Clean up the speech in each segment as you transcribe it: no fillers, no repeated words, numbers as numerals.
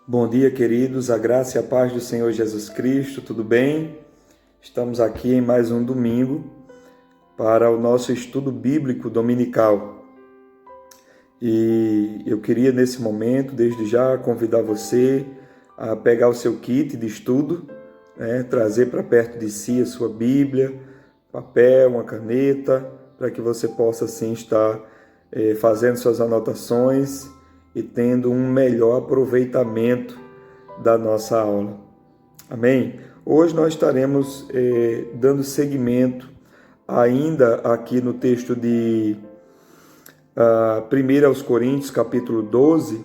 Bom dia, queridos, a graça e a paz do Senhor Jesus Cristo, tudo bem? Estamos aqui em mais um domingo para o nosso estudo bíblico dominical. E eu queria nesse momento, desde já, convidar você a pegar o seu kit de estudo, trazer para perto de si a sua Bíblia, papel, uma caneta, para que você possa assim estar fazendo suas anotações e tendo um melhor aproveitamento da nossa aula. Amém? Hoje nós estaremos dando seguimento ainda aqui no texto de 1 aos Coríntios, capítulo 12,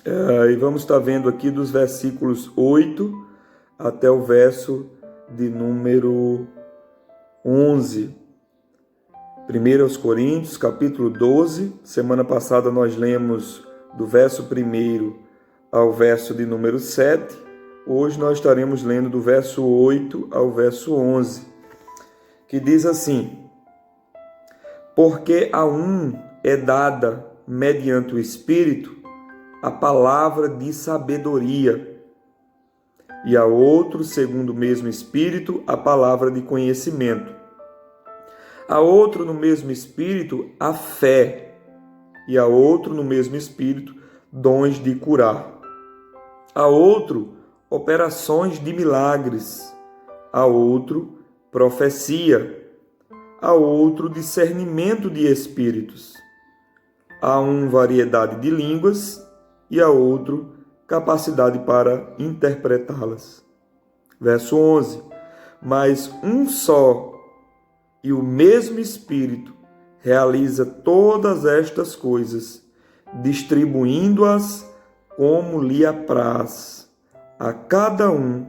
e vamos estar vendo aqui dos versículos 8 até o verso de número 11. 1 aos Coríntios, capítulo 12, semana passada nós lemos do verso 1 ao verso de número 7, hoje nós estaremos lendo do verso 8 ao verso 11, que diz assim: Porque a um é dada, mediante o Espírito, a palavra de sabedoria, e a outro, segundo o mesmo Espírito, a palavra de conhecimento. A outro no mesmo Espírito a fé, e a outro no mesmo Espírito dons de curar. A outro operações de milagres, a outro profecia, a outro discernimento de espíritos, a um variedade de línguas e a outro capacidade para interpretá-las. Verso 11: Mas um só e o mesmo Espírito realiza todas estas coisas, distribuindo-as como lhe apraz, a cada um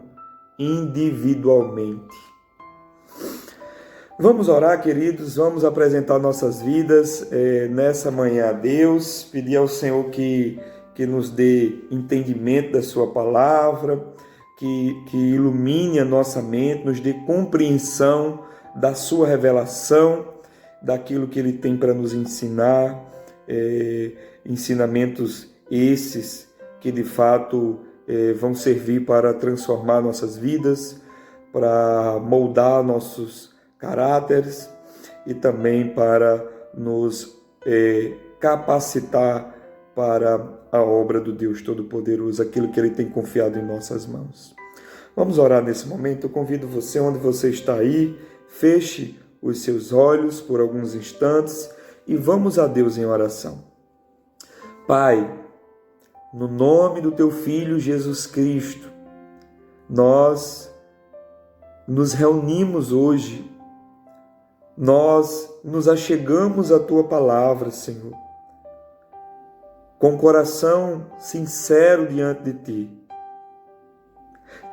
individualmente. Vamos orar, queridos, vamos apresentar nossas vidas nessa manhã a Deus, pedir ao Senhor que nos dê entendimento da sua palavra, que ilumine a nossa mente, nos dê compreensão da sua revelação, daquilo que Ele tem para nos ensinar, ensinamentos esses que de fato vão servir para transformar nossas vidas, para moldar nossos caráteres e também para nos capacitar para a obra do Deus Todo-Poderoso, aquilo que Ele tem confiado em nossas mãos. Vamos orar nesse momento. Eu convido você, onde você está aí, feche os seus olhos por alguns instantes e vamos a Deus em oração. Pai, no nome do Teu Filho Jesus Cristo, nós nos reunimos hoje, nós nos achegamos à Tua palavra, Senhor, com o coração sincero diante de Ti,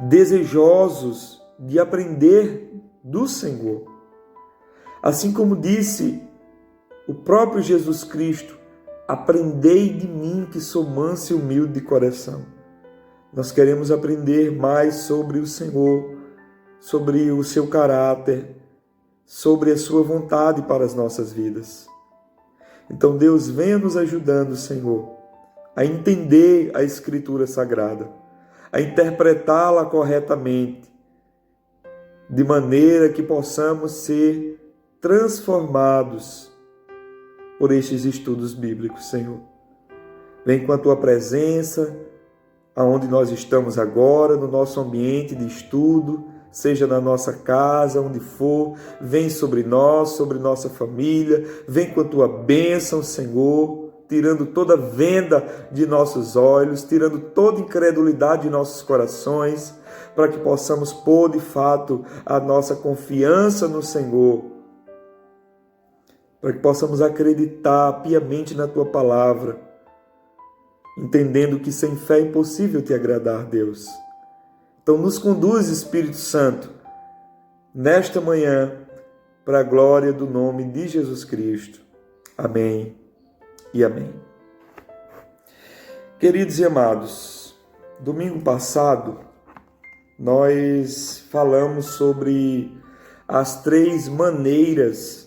desejosos de aprender do Senhor. Assim como disse o próprio Jesus Cristo: aprendei de mim que sou manso e humilde de coração. Nós queremos aprender mais sobre o Senhor, sobre o seu caráter, sobre a sua vontade para as nossas vidas. Então Deus, venha nos ajudando, Senhor, a entender a Escritura Sagrada, a interpretá-la corretamente, de maneira que possamos ser transformados por estes estudos bíblicos, Senhor. Vem com a Tua presença, aonde nós estamos agora, no nosso ambiente de estudo, seja na nossa casa, onde for, vem sobre nós, sobre nossa família, vem com a Tua bênção, Senhor, tirando toda venda de nossos olhos, tirando toda incredulidade de nossos corações, para que possamos pôr de fato a nossa confiança no Senhor, para que possamos acreditar piamente na Tua palavra, entendendo que sem fé é impossível Te agradar, Deus. Então nos conduz, Espírito Santo, nesta manhã, para a glória do nome de Jesus Cristo. Amém e amém. Queridos e amados, domingo passado nós falamos sobre as 3 maneiras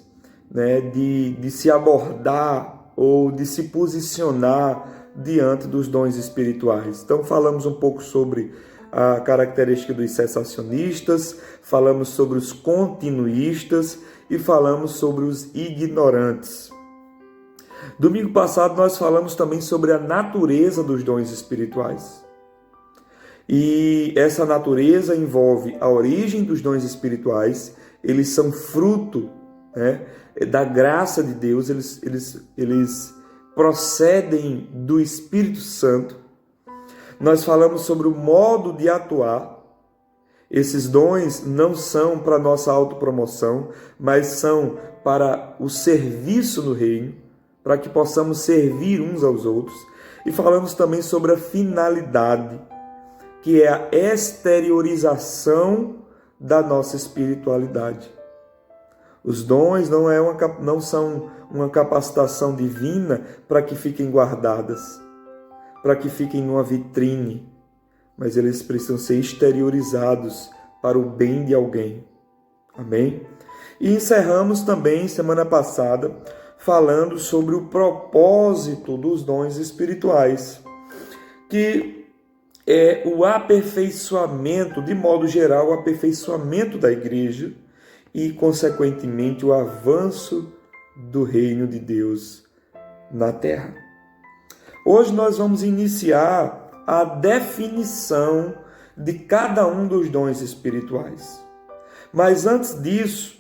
de se abordar ou de se posicionar diante dos dons espirituais. Então falamos um pouco sobre a característica dos cessacionistas, falamos sobre os continuistas e falamos sobre os ignorantes. Domingo passado nós falamos também sobre a natureza dos dons espirituais. E essa natureza envolve a origem dos dons espirituais, eles são fruto, né, da graça de Deus, eles procedem do Espírito Santo. Nós falamos sobre o modo de atuar. Esses dons não são para nossa autopromoção, mas são para o serviço no reino, para que possamos servir uns aos outros. E falamos também sobre a finalidade, que é a exteriorização da nossa espiritualidade. Os dons não são uma capacitação divina para que fiquem guardadas, para que fiquem numa vitrine, mas eles precisam ser exteriorizados para o bem de alguém. Amém? E encerramos também, semana passada, falando sobre o propósito dos dons espirituais, que é o aperfeiçoamento, de modo geral, o aperfeiçoamento da igreja e, consequentemente, o avanço do reino de Deus na terra. Hoje nós vamos iniciar a definição de cada um dos dons espirituais. Mas antes disso,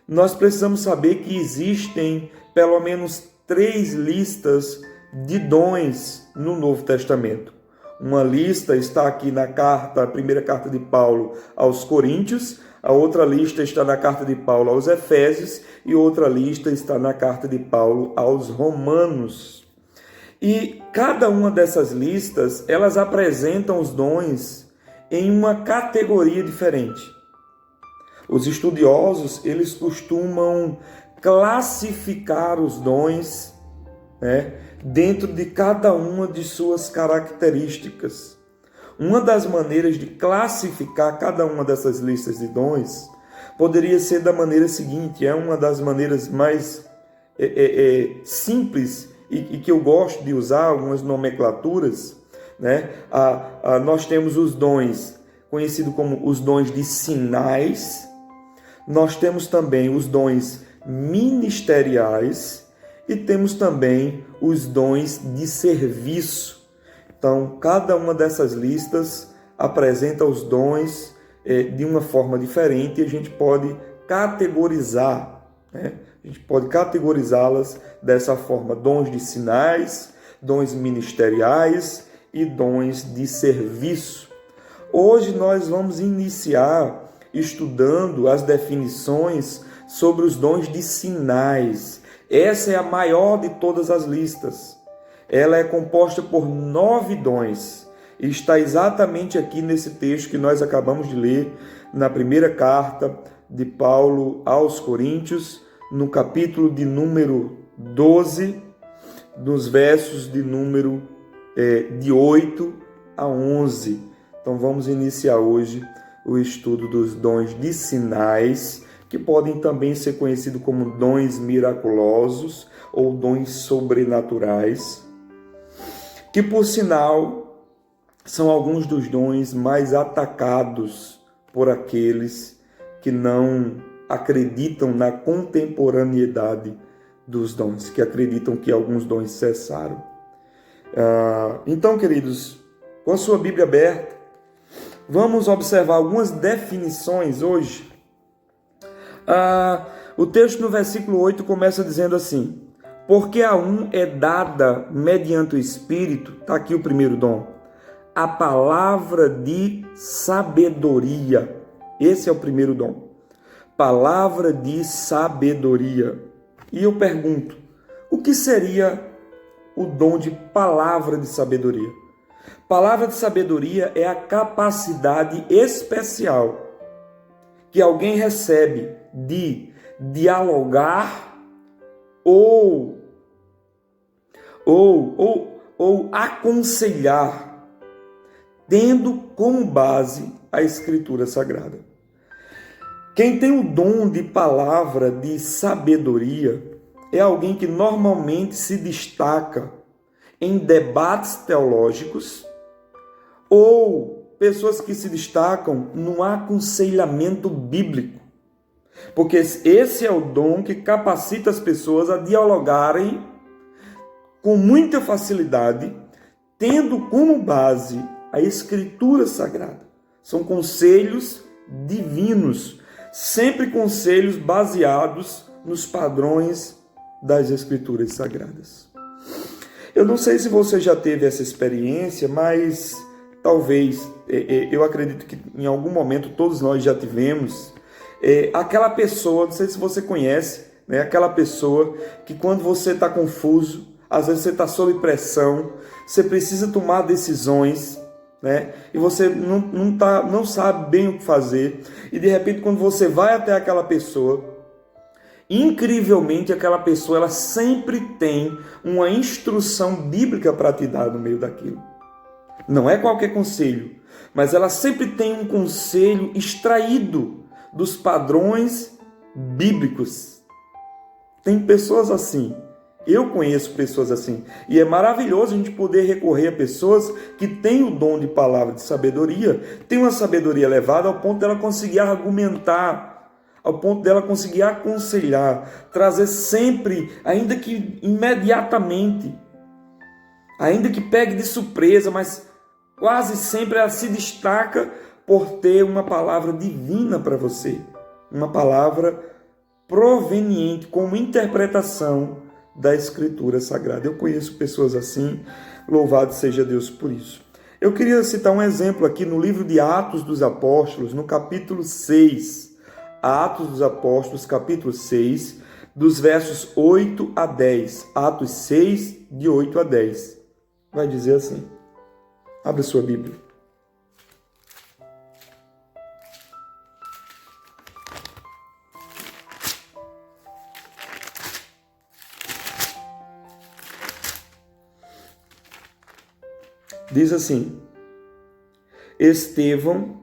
nós precisamos saber que existem pelo menos 3 listas de dons no Novo Testamento. Uma lista está aqui na primeira carta de Paulo aos Coríntios, a outra lista está na carta de Paulo aos Efésios e outra lista está na carta de Paulo aos Romanos. E cada uma dessas listas, elas apresentam os dons em uma categoria diferente. Os estudiosos, eles costumam classificar os dons, né, dentro de cada uma de suas características. Uma das maneiras de classificar cada uma dessas listas de dons poderia ser da maneira seguinte, é uma das maneiras mais simples e que eu gosto de usar, algumas nomenclaturas, né? Nós temos os dons, conhecidos como os dons de sinais, nós temos também os dons ministeriais e temos também os dons de serviço. Então, cada uma dessas listas apresenta os dons de uma forma diferente e a gente pode categorizar, né? A gente pode categorizá-las dessa forma: dons de sinais, dons ministeriais e dons de serviço. Hoje nós vamos iniciar estudando as definições sobre os dons de sinais. Essa é a maior de todas as listas. Ela é composta por 9 dons e está exatamente aqui nesse texto que nós acabamos de ler, na primeira carta de Paulo aos Coríntios, no capítulo de número 12, nos versos de número de 8 a 11. Então vamos iniciar hoje o estudo dos dons de sinais, que podem também ser conhecidos como dons miraculosos ou dons sobrenaturais, que, por sinal, são alguns dos dons mais atacados por aqueles que não acreditam na contemporaneidade dos dons, que acreditam que alguns dons cessaram. Então, queridos, com a sua Bíblia aberta, vamos observar algumas definições hoje. O texto no versículo 8 começa dizendo assim: porque a um é dada, mediante o Espírito, está aqui o primeiro dom, a palavra de sabedoria. Esse é o primeiro dom. Palavra de sabedoria. E eu pergunto, o que seria o dom de palavra de sabedoria? Palavra de sabedoria é a capacidade especial que alguém recebe de dialogar ou aconselhar, tendo como base a Escritura Sagrada. Quem tem o dom de palavra de sabedoria é alguém que normalmente se destaca em debates teológicos, ou pessoas que se destacam no aconselhamento bíblico. Porque esse é o dom que capacita as pessoas a dialogarem com muita facilidade, tendo como base a Escritura Sagrada. São conselhos divinos, sempre conselhos baseados nos padrões das Escrituras Sagradas. Eu não sei se você já teve essa experiência, mas talvez, eu acredito que em algum momento todos nós já tivemos, aquela pessoa, não sei se você conhece, né? Aquela pessoa que quando você está confuso, às vezes você está sob pressão, você precisa tomar decisões, né? E você não sabe bem o que fazer, e de repente quando você vai até aquela pessoa, incrivelmente aquela pessoa ela sempre tem uma instrução bíblica para te dar no meio daquilo. Não é qualquer conselho, mas ela sempre tem um conselho extraído dos padrões bíblicos. Tem pessoas assim. Eu conheço pessoas assim. E é maravilhoso a gente poder recorrer a pessoas que têm o dom de palavra de sabedoria, têm uma sabedoria elevada ao ponto dela conseguir argumentar, ao ponto dela conseguir aconselhar, trazer sempre, ainda que imediatamente, ainda que pegue de surpresa, mas quase sempre ela se destaca por ter uma palavra divina para você, uma palavra proveniente como interpretação da Escritura Sagrada. Eu conheço pessoas assim, louvado seja Deus por isso. Eu queria citar um exemplo aqui no livro de Atos dos Apóstolos, no capítulo 6. Atos dos Apóstolos, capítulo 6, dos versos 8 a 10. Atos 6, de 8 a 10. Vai dizer assim. Abre sua Bíblia. Diz assim: Estevão,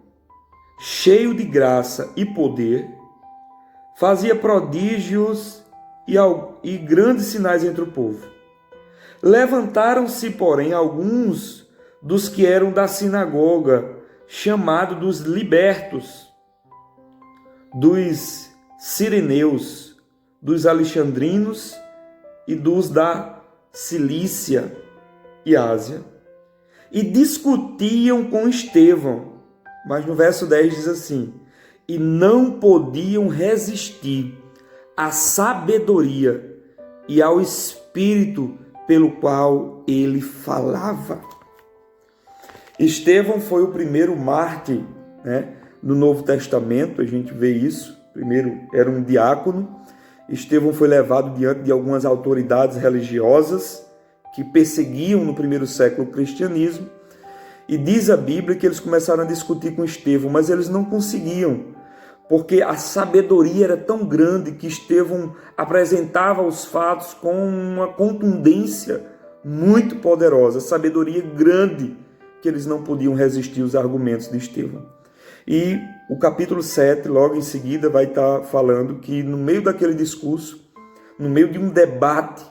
cheio de graça e poder, fazia prodígios e grandes sinais entre o povo. Levantaram-se, porém, alguns dos que eram da sinagoga, chamados dos libertos, dos cireneus, dos alexandrinos e dos da Cilícia e Ásia, e discutiam com Estevão. Mas no verso 10 diz assim: e não podiam resistir à sabedoria e ao espírito pelo qual ele falava. Estevão foi o primeiro mártir, né, no Novo Testamento, a gente vê isso. Primeiro era um diácono. Estevão foi levado diante de algumas autoridades religiosas que perseguiam no primeiro século o cristianismo, e diz a Bíblia que eles começaram a discutir com Estevão, mas eles não conseguiam, porque a sabedoria era tão grande que Estevão apresentava os fatos com uma contundência muito poderosa, sabedoria grande, que eles não podiam resistir aos argumentos de Estevão. E o capítulo 7, logo em seguida, vai estar falando que no meio daquele discurso, no meio de um debate,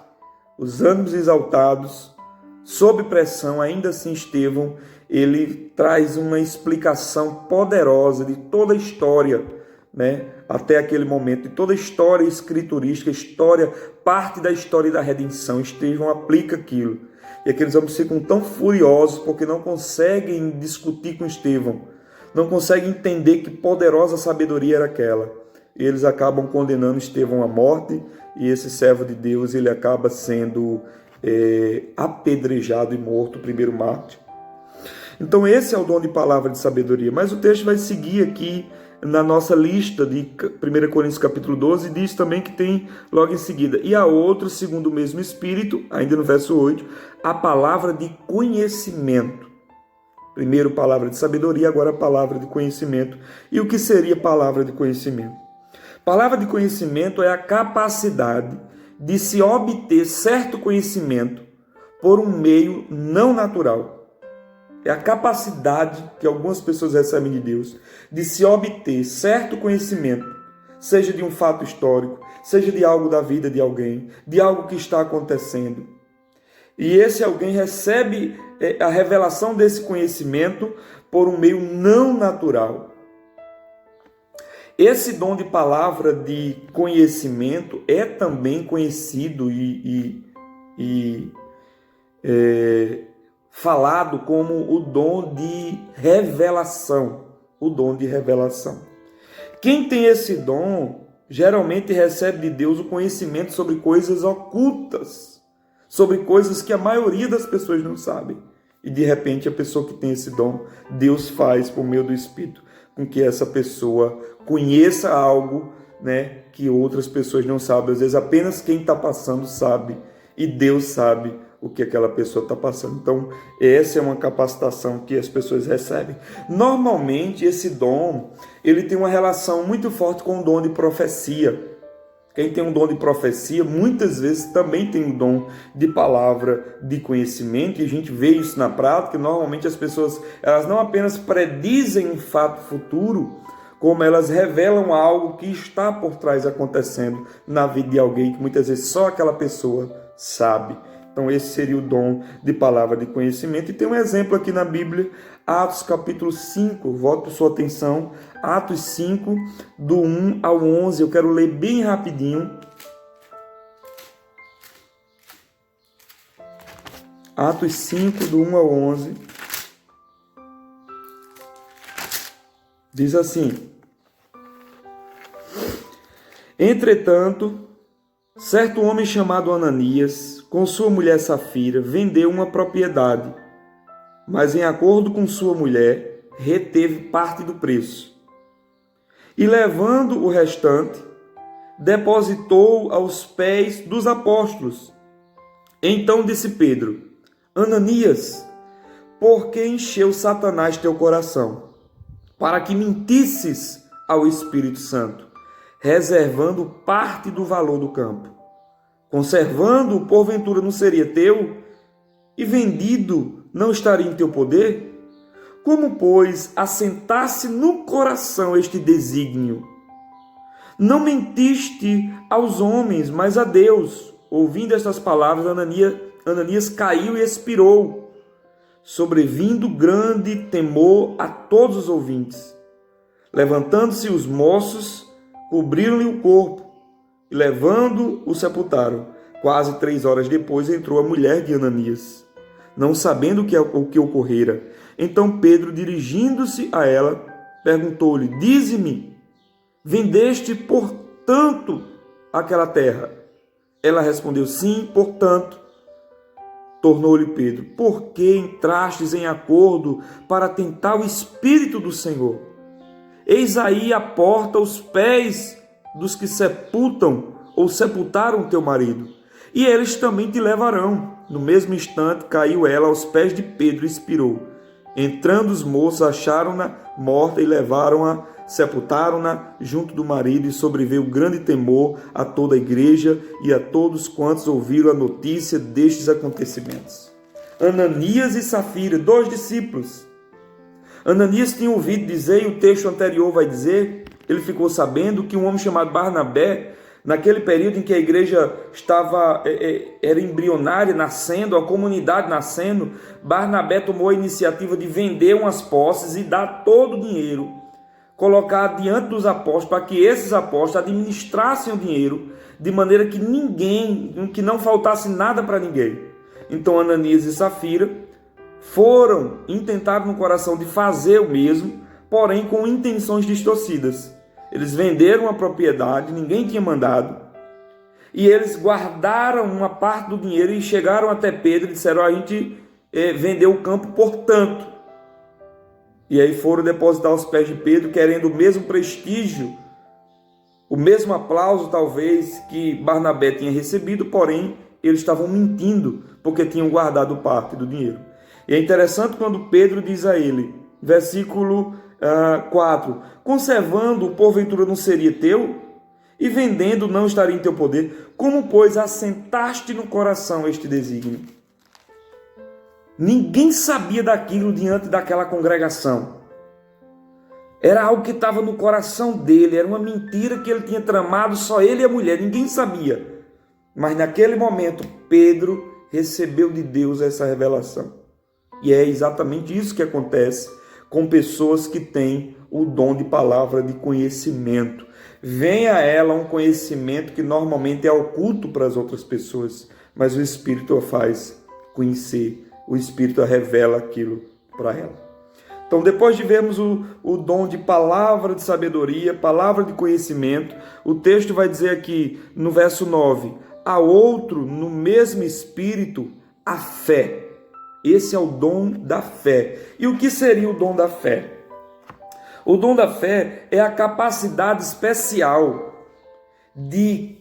os ânimos exaltados, sob pressão, ainda assim Estevão, ele traz uma explicação poderosa de toda a história, né, até aquele momento, de toda a história escriturística, parte da história da redenção. Estevão aplica aquilo. E aqueles homens ficam tão furiosos porque não conseguem discutir com Estevão, não conseguem entender que poderosa sabedoria era aquela. E eles acabam condenando Estevão à morte, e esse servo de Deus ele acaba sendo apedrejado e morto, o primeiro mártir. Então esse é o dom de palavra de sabedoria. Mas o texto vai seguir aqui na nossa lista de 1 Coríntios capítulo 12, diz também que tem logo em seguida: e a outro, segundo o mesmo Espírito, ainda no verso 8, a palavra de conhecimento. Primeiro palavra de sabedoria, agora palavra de conhecimento. E o que seria palavra de conhecimento? Palavra de conhecimento é a capacidade de se obter certo conhecimento por um meio não natural. É a capacidade que algumas pessoas recebem de Deus de se obter certo conhecimento, seja de um fato histórico, seja de algo da vida de alguém, de algo que está acontecendo. E esse alguém recebe a revelação desse conhecimento por um meio não natural. Esse dom de palavra de conhecimento é também conhecido e falado como o dom de revelação. O dom de revelação. Quem tem esse dom geralmente recebe de Deus o conhecimento sobre coisas ocultas, sobre coisas que a maioria das pessoas não sabem. E de repente a pessoa que tem esse dom, Deus faz por meio do Espírito com que essa pessoa conheça algo, né, que outras pessoas não sabem. Às vezes apenas quem está passando sabe e Deus sabe o que aquela pessoa está passando. Então essa é uma capacitação que as pessoas recebem. Normalmente esse dom ele tem uma relação muito forte com o dom de profecia. Quem tem um dom de profecia, muitas vezes também tem um dom de palavra, de conhecimento, e a gente vê isso na prática. Normalmente as pessoas, elas não apenas predizem um fato futuro, como elas revelam algo que está por trás acontecendo na vida de alguém, que muitas vezes só aquela pessoa sabe. Então esse seria o dom de palavra de conhecimento. E tem um exemplo aqui na Bíblia, Atos capítulo 5, volto sua atenção, Atos 5, do 1 ao 11, eu quero ler bem rapidinho. Atos 5, do 1 ao 11, diz assim: Entretanto, certo homem chamado Ananias, com sua mulher Safira, vendeu uma propriedade, mas em acordo com sua mulher, reteve parte do preço. E levando o restante, depositou aos pés dos apóstolos. Então disse Pedro: Ananias, por que encheu Satanás teu coração, para que mentisses ao Espírito Santo, reservando parte do valor do campo? Conservando, porventura não seria teu? E vendido, não estaria em teu poder? Como, pois, assentasse no coração este desígnio? Não mentiste aos homens, mas a Deus. Ouvindo estas palavras, Ananias caiu e expirou, sobrevindo grande temor a todos os ouvintes. Levantando-se os moços, cobriram-lhe o corpo, e levando-o, o sepultaram. Quase 3 horas depois entrou a mulher de Ananias, não sabendo o que ocorrera. Então Pedro, dirigindo-se a ela, perguntou-lhe: Dize-me, vendeste, portanto, aquela terra? Ela respondeu: Sim, portanto. Tornou-lhe Pedro: Por que entrastes em acordo para tentar o Espírito do Senhor? Eis aí a porta aos pés dos que sepultam ou sepultaram teu marido, e eles também te levarão. No mesmo instante caiu ela aos pés de Pedro e expirou. Entrando os moços, acharam-na morta e levaram-a, sepultaram-na junto do marido, e sobreveio grande temor a toda a igreja e a todos quantos ouviram a notícia destes acontecimentos. Ananias e Safira, 2 discípulos. Ananias tinha ouvido dizer, e o texto anterior vai dizer, ele ficou sabendo que um homem chamado Barnabé, naquele período em que a igreja era embrionária, nascendo, a comunidade nascendo, Barnabé tomou a iniciativa de vender umas posses e dar todo o dinheiro, colocar diante dos apóstolos, para que esses apóstolos administrassem o dinheiro, de maneira que não faltasse nada para ninguém. Então Ananias e Safira intentaram no coração de fazer o mesmo, porém com intenções distorcidas. Eles venderam a propriedade, ninguém tinha mandado, e eles guardaram uma parte do dinheiro e chegaram até Pedro e disseram: a gente vendeu o campo, portanto. E aí foram depositar aos pés de Pedro, querendo o mesmo prestígio, o mesmo aplauso talvez que Barnabé tinha recebido, porém eles estavam mentindo, porque tinham guardado parte do dinheiro. E é interessante quando Pedro diz a ele, versículo 4, conservando, porventura não seria teu? E vendendo, não estaria em teu poder? Como, pois, assentaste no coração este desígnio? Ninguém sabia daquilo diante daquela congregação. Era algo que estava no coração dele, era uma mentira que ele tinha tramado, só ele e a mulher, ninguém sabia. Mas naquele momento, Pedro recebeu de Deus essa revelação. E é exatamente isso que acontece com pessoas que têm o dom de palavra de conhecimento. Vem a ela um conhecimento que normalmente é oculto para as outras pessoas, mas o Espírito a faz conhecer, o Espírito a revela aquilo para ela. Então, depois de vermos o dom de palavra de sabedoria, palavra de conhecimento, o texto vai dizer aqui no verso 9, a outro, no mesmo Espírito, a fé. Esse é o dom da fé. E o que seria o dom da fé? O dom da fé é a capacidade especial de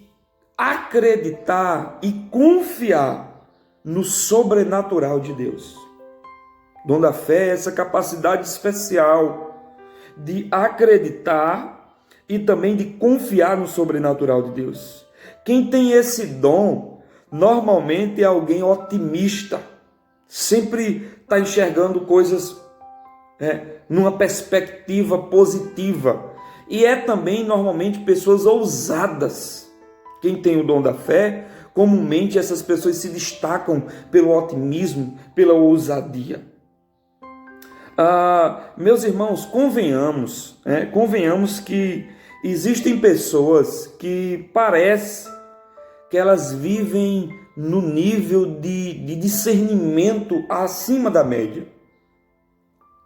acreditar e confiar no sobrenatural de Deus. O dom da fé é essa capacidade especial de acreditar e também de confiar no sobrenatural de Deus. Quem tem esse dom, normalmente é alguém otimista, sempre está enxergando coisas numa perspectiva positiva. E é também, normalmente, pessoas ousadas. Quem tem o dom da fé, comumente essas pessoas se destacam pelo otimismo, pela ousadia. Meus irmãos, convenhamos que existem pessoas que parece que elas vivem no nível de discernimento acima da média.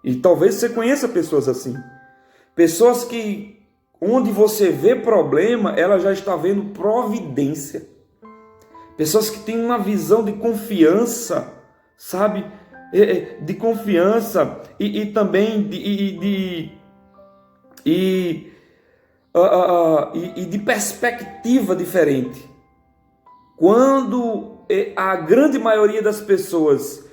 E talvez você conheça pessoas assim. Pessoas que, onde você vê problema, ela já está vendo providência. Pessoas que têm uma visão de confiança, sabe? De confiança e também de perspectiva diferente. Quando a grande maioria das pessoas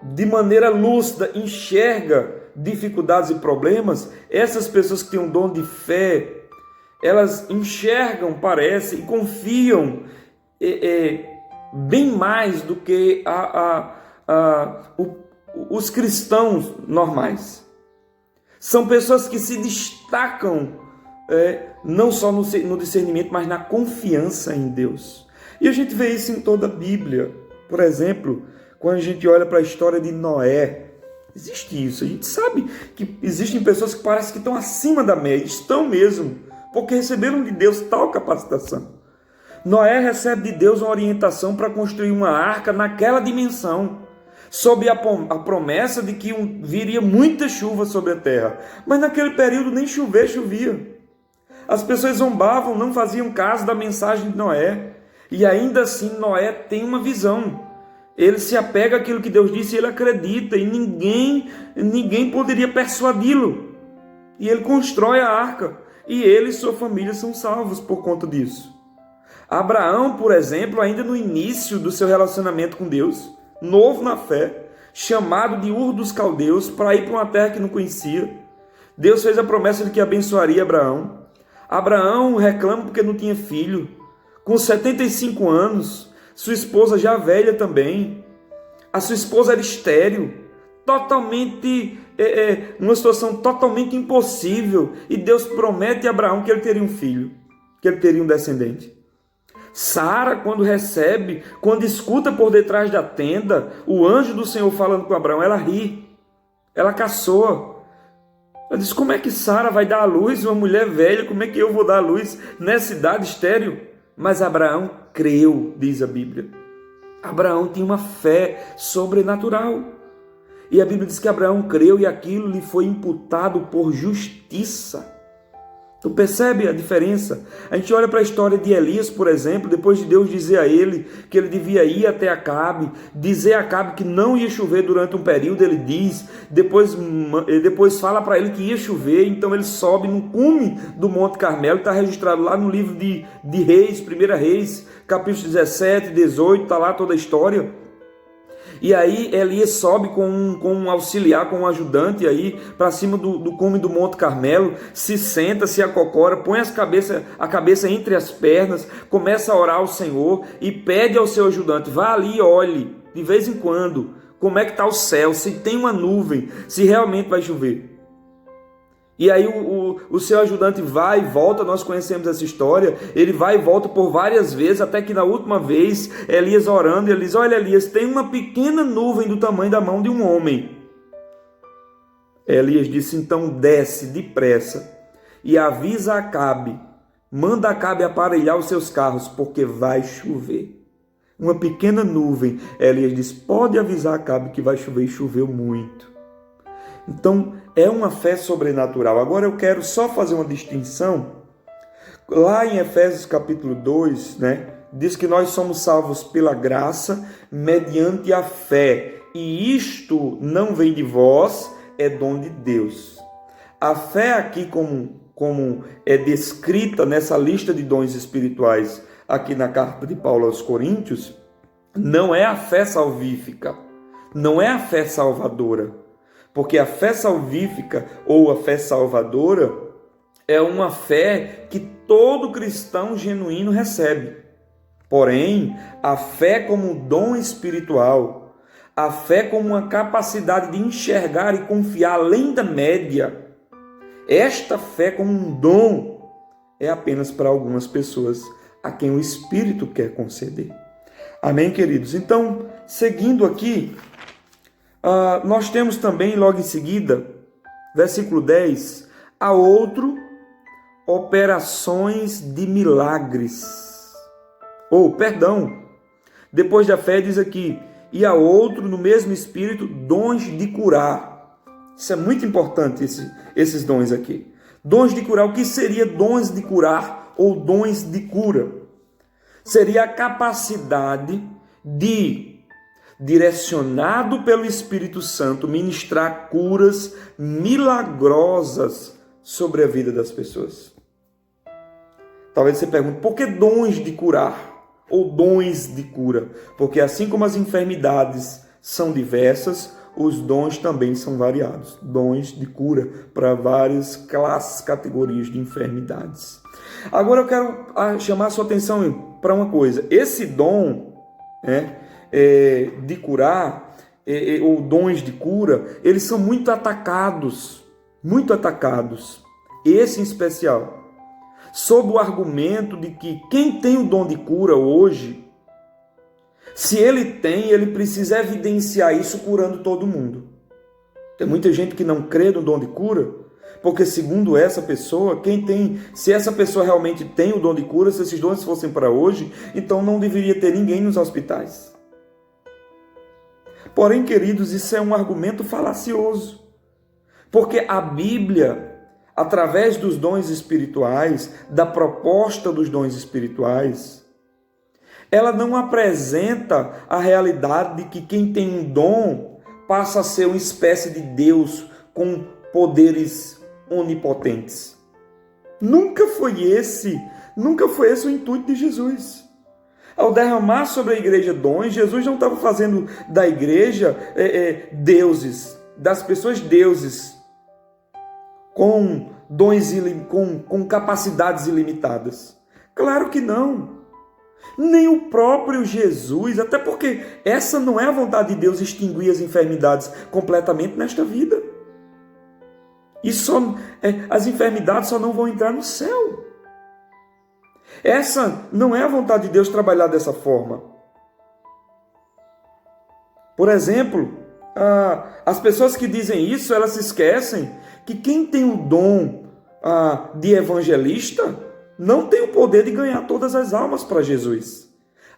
de maneira lúcida enxerga dificuldades e problemas, essas pessoas que têm um dom de fé, elas enxergam, parece, e confiam bem mais do que os cristãos normais. São pessoas que se destacam não só no discernimento, mas na confiança em Deus. E a gente vê isso em toda a Bíblia. Por exemplo, quando a gente olha para a história de Noé, existe isso. A gente sabe que existem pessoas que parecem que estão acima da média, estão mesmo, porque receberam de Deus tal capacitação. Noé recebe de Deus uma orientação para construir uma arca naquela dimensão, sob a promessa de que viria muita chuva sobre a terra. Mas naquele período nem chovia. As pessoas zombavam, não faziam caso da mensagem de Noé. E ainda assim Noé tem uma visão. Ele se apega àquilo que Deus disse e ele acredita. E ninguém poderia persuadi-lo. E ele constrói a arca. E ele e sua família são salvos por conta disso. Abraão, por exemplo, ainda no início do seu relacionamento com Deus, novo na fé, chamado de Ur dos Caldeus para ir para uma terra que não conhecia. Deus fez a promessa de que abençoaria Abraão. Abraão reclama porque não tinha filho. Com 75 anos, sua esposa já velha também. A sua esposa era estéril, totalmente, uma situação totalmente impossível. E Deus promete a Abraão que ele teria um filho, que ele teria um descendente. Sara, quando escuta por detrás da tenda o anjo do Senhor falando com Abraão, ela ri, ela caçoa. Ela diz, como é que Sara vai dar à luz uma mulher velha? Como é que eu vou dar à luz nessa idade estéril? Mas Abraão creu, diz a Bíblia. Abraão tinha uma fé sobrenatural. E a Bíblia diz que Abraão creu e aquilo lhe foi imputado por justiça. Tu percebe a diferença? A gente olha para a história de Elias, por exemplo, depois de Deus dizer a ele que ele devia ir até Acabe, dizer a Acabe que não ia chover durante um período, ele diz, depois fala para ele que ia chover, então ele sobe no cume do Monte Carmelo, está registrado lá no livro de Reis, 1 Reis, capítulo 17, 18, está lá toda a história. E aí Elias sobe com um auxiliar, com um ajudante aí para cima do cume do Monte Carmelo, se senta, se acocora, põe a cabeça entre as pernas, começa a orar ao Senhor e pede ao seu ajudante, vá ali e olhe de vez em quando como é que está o céu, se tem uma nuvem, se realmente vai chover. E aí o seu ajudante vai e volta, nós conhecemos essa história, ele vai e volta por várias vezes, até que na última vez, Elias orando, ele diz: olha, Elias, tem uma pequena nuvem do tamanho da mão de um homem. Elias disse: então desce depressa e avisa Acabe, manda Acabe aparelhar os seus carros, porque vai chover. Uma pequena nuvem. Elias disse: pode avisar Acabe que vai chover, e choveu muito. Então, é uma fé sobrenatural. Agora eu quero só fazer uma distinção. Lá em Efésios capítulo 2, diz que nós somos salvos pela graça, mediante a fé. E isto não vem de vós, é dom de Deus. A fé aqui, como é descrita nessa lista de dons espirituais, aqui na carta de Paulo aos Coríntios, não é a fé salvífica, não é a fé salvadora. Porque a fé salvífica ou a fé salvadora é uma fé que todo cristão genuíno recebe. Porém, a fé como um dom espiritual, a fé como uma capacidade de enxergar e confiar além da média, esta fé como um dom é apenas para algumas pessoas a quem o Espírito quer conceder. Amém, queridos? Então, seguindo aqui, nós temos também, logo em seguida, versículo 10, a outro, operações de milagres. Depois da fé diz aqui, e a outro, no mesmo Espírito, dons de curar. Isso é muito importante, esses dons aqui. Dons de curar, o que seria dons de curar ou dons de cura? Seria a capacidade de, direcionado pelo Espírito Santo, ministrar curas milagrosas sobre a vida das pessoas. Talvez você pergunte, por que dons de curar ou dons de cura? Porque assim como as enfermidades são diversas, os dons também são variados. Dons de cura para várias classes, categorias de enfermidades. Agora eu quero chamar a sua atenção para uma coisa. Esse dom, de curar, ou dons de cura, eles são muito atacados, esse em especial, sob o argumento de que quem tem o dom de cura hoje, se ele tem, ele precisa evidenciar isso curando todo mundo. Tem muita gente que não crê no dom de cura, porque segundo essa pessoa, se essa pessoa realmente tem o dom de cura, se esses dons fossem para hoje, então não deveria ter ninguém nos hospitais. Porém, queridos, isso é um argumento falacioso, porque a Bíblia, através dos dons espirituais, da proposta dos dons espirituais, ela não apresenta a realidade de que quem tem um dom passa a ser uma espécie de Deus com poderes onipotentes. Nunca foi esse o intuito de Jesus. Ao derramar sobre a igreja dons, Jesus não estava fazendo da igreja deuses, das pessoas deuses, com dons, com capacidades ilimitadas. Claro que não. Nem o próprio Jesus, até porque essa não é a vontade de Deus, extinguir as enfermidades completamente nesta vida. E as enfermidades só não vão entrar no céu. Essa não é a vontade de Deus trabalhar dessa forma. Por exemplo, as pessoas que dizem isso, elas se esquecem que quem tem o dom de evangelista não tem o poder de ganhar todas as almas para Jesus.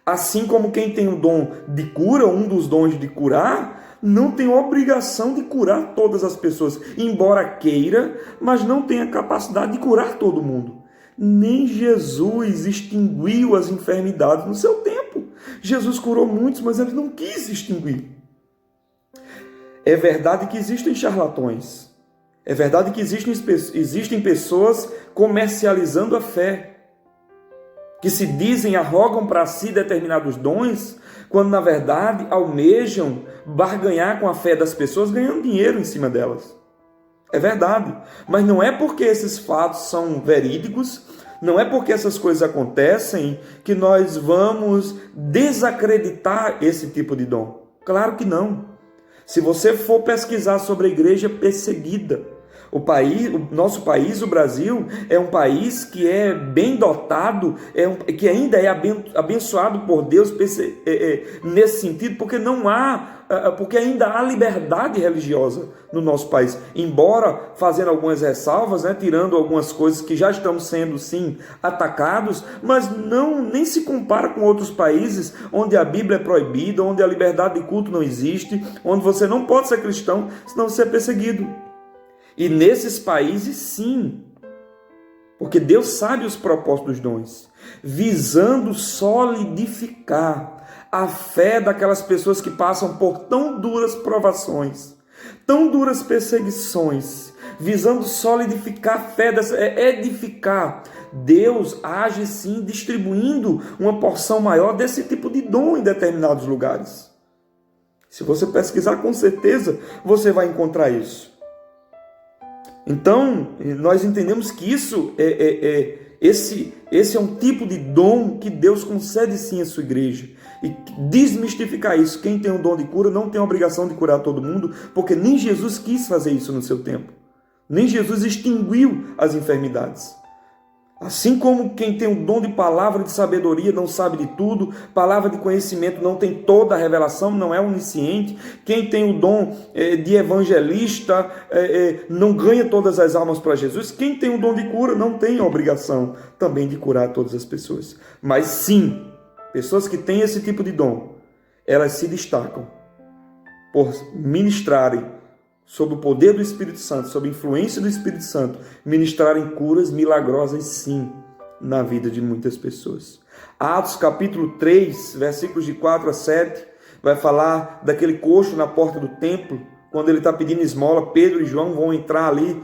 Assim como quem tem o dom de cura, um dos dons de curar, não tem obrigação de curar todas as pessoas, embora queira, mas não tem a capacidade de curar todo mundo. Nem Jesus extinguiu as enfermidades no seu tempo. Jesus curou muitos, mas ele não quis extinguir. É verdade que existem charlatões. É verdade que existem pessoas comercializando a fé, que se dizem, arrogam para si determinados dons, quando na verdade almejam barganhar com a fé das pessoas, ganhando dinheiro em cima delas. É verdade, mas não é porque esses fatos são verídicos, não é porque essas coisas acontecem que nós vamos desacreditar esse tipo de dom. Claro que não. Se você for pesquisar sobre a igreja perseguida, O nosso país, o Brasil, é um país que é bem dotado, que ainda é abençoado por Deus nesse sentido, porque ainda há liberdade religiosa no nosso país. Embora fazendo algumas ressalvas, né, tirando algumas coisas que já estão sendo, sim, atacados, mas nem se compara com outros países onde a Bíblia é proibida, onde a liberdade de culto não existe, onde você não pode ser cristão, senão você é perseguido. E nesses países, sim, porque Deus sabe os propósitos dos dons, visando solidificar a fé daquelas pessoas que passam por tão duras provações, tão duras perseguições, visando solidificar a fé, edificar. Deus age sim distribuindo uma porção maior desse tipo de dom em determinados lugares. Se você pesquisar, com certeza você vai encontrar isso. Então, nós entendemos que esse é um tipo de dom que Deus concede sim à sua igreja. E desmistificar isso, quem tem o dom de cura não tem a obrigação de curar todo mundo, porque nem Jesus quis fazer isso no seu tempo. Nem Jesus extinguiu as enfermidades. Assim como quem tem o dom de palavra de sabedoria não sabe de tudo, palavra de conhecimento não tem toda a revelação, não é onisciente, quem tem o dom de evangelista não ganha todas as almas para Jesus, quem tem o dom de cura não tem a obrigação também de curar todas as pessoas. Mas sim, pessoas que têm esse tipo de dom, elas se destacam por ministrarem sob o poder do Espírito Santo, sob a influência do Espírito Santo, ministrarem curas milagrosas, sim, na vida de muitas pessoas. Atos capítulo 3, versículos de 4 a 7, vai falar daquele coxo na porta do templo, quando ele está pedindo esmola. Pedro e João vão entrar ali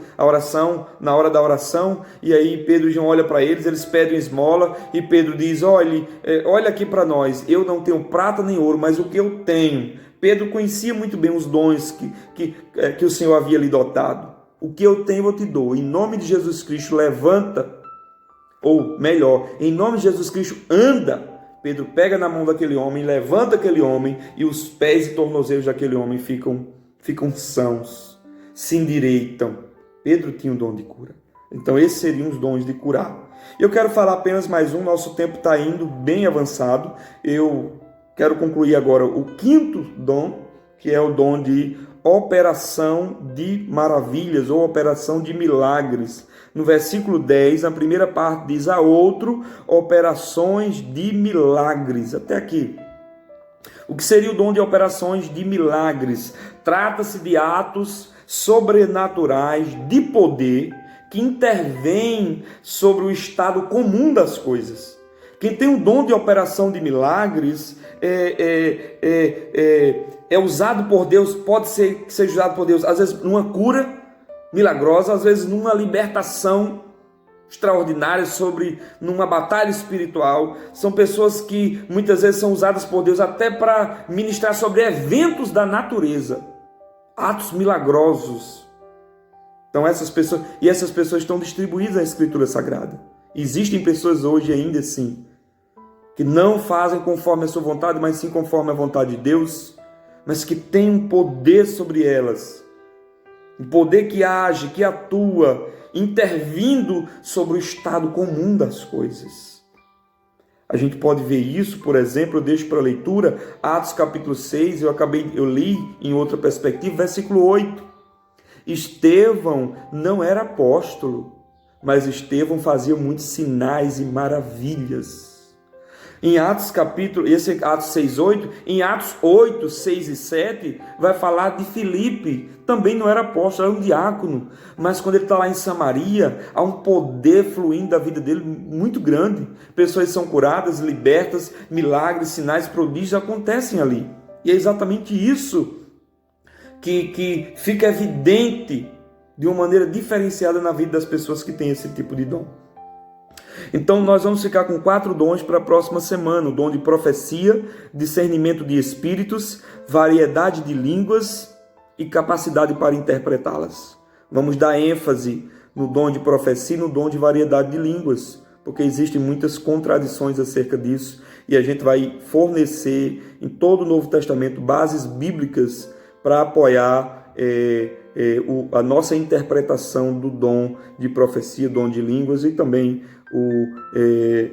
na hora da oração, e aí Pedro e João olham para eles pedem esmola, e Pedro diz: olha aqui para nós, eu não tenho prata nem ouro, mas o que eu tenho. Pedro conhecia muito bem os dons que o Senhor havia lhe dotado. O que eu tenho eu te dou. Em nome de Jesus Cristo, levanta. Ou melhor, em nome de Jesus Cristo, anda. Pedro pega na mão daquele homem, levanta aquele homem, e os pés e tornozelos daquele homem ficam sãos, se endireitam. Pedro tinha o dom de cura. Então esses seriam os dons de curar. Eu quero falar apenas mais um, nosso tempo está indo bem avançado. Eu quero concluir agora o quinto dom, que é o dom de operação de maravilhas ou operação de milagres. No versículo 10, na primeira parte diz: a outro, operações de milagres. Até aqui. O que seria o dom de operações de milagres? Trata-se de atos sobrenaturais de poder que intervêm sobre o estado comum das coisas. Quem tem o dom de operação de milagres é usado por Deus, pode ser que seja usado por Deus, às vezes numa cura milagrosa, às vezes numa libertação extraordinária, numa batalha espiritual. São pessoas que muitas vezes são usadas por Deus até para ministrar sobre eventos da natureza, atos milagrosos. Então essas pessoas estão distribuídas na Escritura Sagrada. Existem pessoas hoje ainda assim, que não fazem conforme a sua vontade, mas sim conforme a vontade de Deus, mas que tem um poder sobre elas, um poder que age, que atua, intervindo sobre o estado comum das coisas. A gente pode ver isso, por exemplo, eu deixo para leitura, Atos capítulo 6, eu li em outra perspectiva, versículo 8. Estevão não era apóstolo, mas Estevão fazia muitos sinais e maravilhas. Em Atos capítulo, esse Atos 6, 8, em Atos 8, 6 e 7, vai falar de Filipe, também não era apóstolo, era um diácono, mas quando ele está lá em Samaria, há um poder fluindo da vida dele muito grande, pessoas são curadas, libertas, milagres, sinais, prodígios acontecem ali, e é exatamente isso que fica evidente de uma maneira diferenciada na vida das pessoas que têm esse tipo de dom. Então nós vamos ficar com 4 dons para a próxima semana: o dom de profecia, discernimento de espíritos, variedade de línguas e capacidade para interpretá-las. Vamos dar ênfase no dom de profecia e no dom de variedade de línguas, porque existem muitas contradições acerca disso, e a gente vai fornecer em todo o Novo Testamento bases bíblicas para apoiar a nossa interpretação do dom de profecia, dom de línguas e também o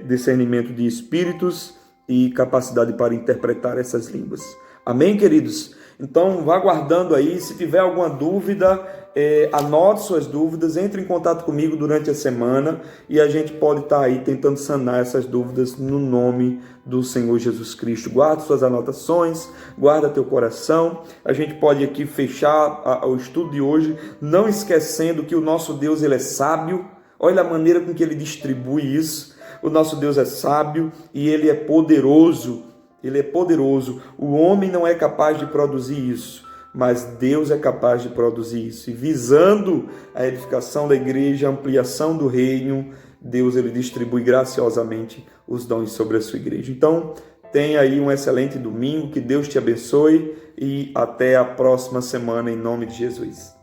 discernimento de espíritos e capacidade para interpretar essas línguas. Amém, queridos? Então, vá guardando aí. Se tiver alguma dúvida, anote suas dúvidas, entre em contato comigo durante a semana e a gente pode estar aí tentando sanar essas dúvidas no nome do Senhor Jesus Cristo. Guarda suas anotações, guarda teu coração. A gente pode aqui fechar o estudo de hoje, não esquecendo que o nosso Deus, ele é sábio. Olha a maneira com que ele distribui isso. O nosso Deus é sábio e ele é poderoso. Ele é poderoso. O homem não é capaz de produzir isso, mas Deus é capaz de produzir isso. E visando a edificação da igreja, a ampliação do reino, Deus ele distribui graciosamente os dons sobre a sua igreja. Então, tenha aí um excelente domingo, que Deus te abençoe e até a próxima semana em nome de Jesus.